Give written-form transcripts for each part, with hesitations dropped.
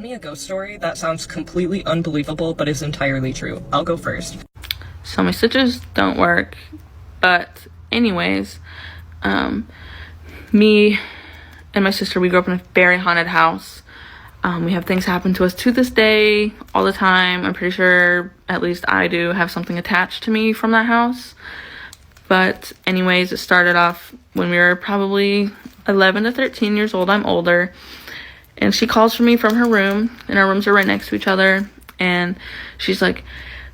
Me a ghost story that sounds completely unbelievable but is entirely true. I'll go first. So my stitches don't work, but anyways, me and my sister, we grew up in a very haunted house. We have things happen to us to this day all the time. I'm pretty sure, at least I do, have something attached to me from that house. But anyways, it started off when we were probably 11 to 13 years old. I'm older. And she calls for me from her room, and our rooms are right next to each other. And she's like,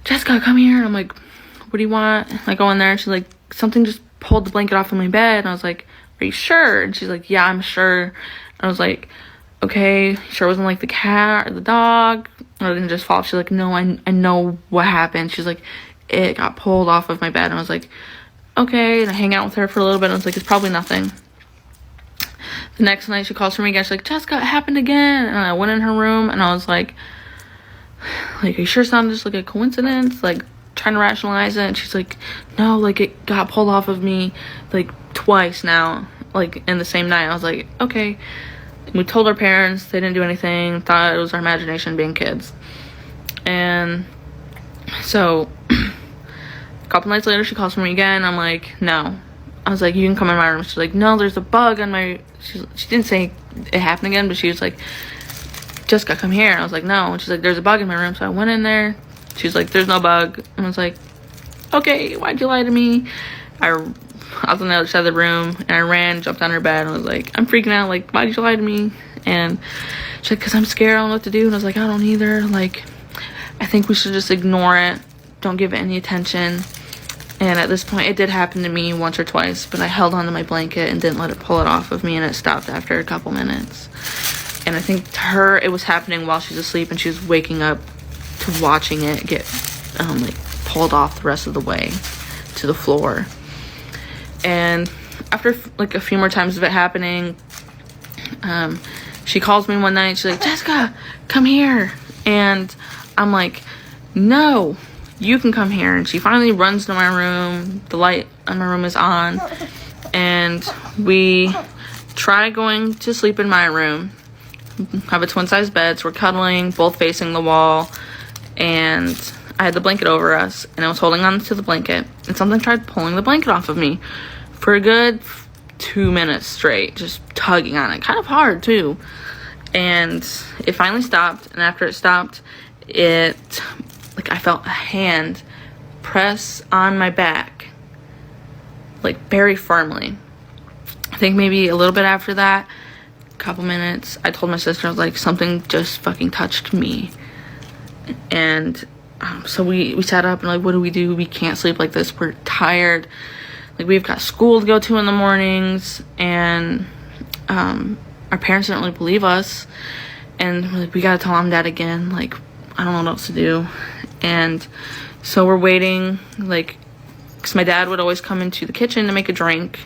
Jessica, come here. And I'm like, what do you want? I go in there, and she's like, something just pulled the blanket off of my bed. And I was like, are you sure? And she's like, yeah, I'm sure. And I was like, okay, sure it wasn't like the cat or the dog, or it didn't just fall. She's like, no, I know what happened. She's like, it got pulled off of my bed. And I was like, okay. And I hang out with her for a little bit, and I was like, it's probably nothing. The next night she calls for me again. She's like, Jessica, it happened again. And I went in her room, and I was like, are you sure it's not just like a coincidence? Like, trying to rationalize it. And she's like, no, like it got pulled off of me like twice now, like in the same night. I was like, okay. We told our parents, they didn't do anything, thought it was our imagination being kids. And so a couple nights later she calls for me again. I'm like, no. I was like, you can come in my room. She's like, no, there's a bug on my, she didn't say it happened again, but she was like, Jessica, come here. And I was like, no. And she's like, there's a bug in my room. So I went in there. She's like, there's no bug. And I was like, okay, why'd you lie to me? I was on the other side of the room, and I ran, jumped on her bed, and I was like, I'm freaking out, like, why'd you lie to me? And she's like, because I'm scared, I don't know what to do. And I was like, I don't either. Like, I think we should just ignore it. Don't give it any attention. And at this point, it did happen to me once or twice, but I held onto my blanket and didn't let it pull it off of me, and it stopped after a couple minutes. And I think to her, it was happening while she's asleep, and she was waking up to watching it get, like, pulled off the rest of the way to the floor. And after like a few more times of it happening, she calls me one night. She's like, Jessica, come here. And I'm like, no, you can come here. And she finally runs to my room. The light in my room is on, and we try going to sleep in my room. Have a twin size bed, so we're cuddling, both facing the wall, and I had the blanket over us, and I was holding on to the blanket, and something tried pulling the blanket off of me for a good 2 minutes straight, just tugging on it, kind of hard too. And it finally stopped, and after it stopped, like, I felt a hand press on my back, like, very firmly. I think maybe a little bit after that, a couple minutes, I told my sister, I was like, something just fucking touched me. And so we sat up and like, what do? We can't sleep like this. We're tired. Like, we've got school to go to in the mornings, and our parents didn't really believe us. And we're like, we gotta tell mom and dad again. Like, I don't know what else to do. And so we're waiting, like, because my dad would always come into the kitchen to make a drink,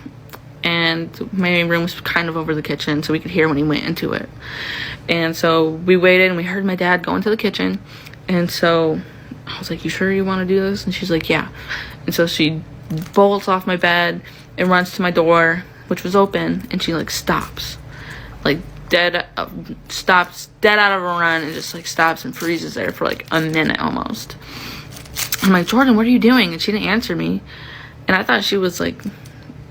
and my room was kind of over the kitchen, so we could hear when he went into it. And so we waited, and we heard my dad go into the kitchen. And so I was like, you sure you want to do this? And she's like, yeah. And so she bolts off my bed and runs to my door, which was open, and she like stops, like stops dead out of a run, and just like stops and freezes there for like a minute almost. I'm like, Jordan, what are you doing? And she didn't answer me, and I thought she was like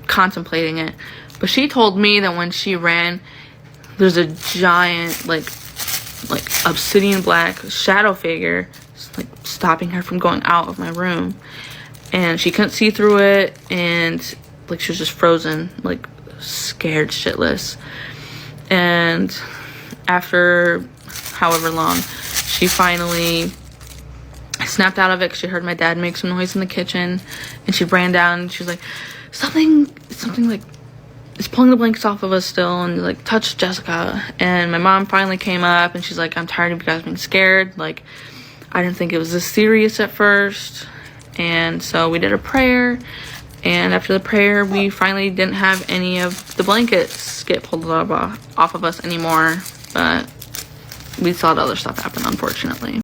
contemplating it, but she told me that when she ran, there's a giant like obsidian black shadow figure like stopping her from going out of my room, and she couldn't see through it, and like she was just frozen, like scared shitless. And after however long, she finally snapped out of it because she heard my dad make some noise in the kitchen, and she ran down, and she was like, something like is pulling the blankets off of us still, and like touched Jessica. And my mom finally came up, and she's like, I'm tired of you guys being scared. Like, I didn't think it was this serious at first. And so we did a prayer, and after the prayer, we finally didn't have any of the blankets get pulled off of us anymore. But we saw the other stuff happen, unfortunately.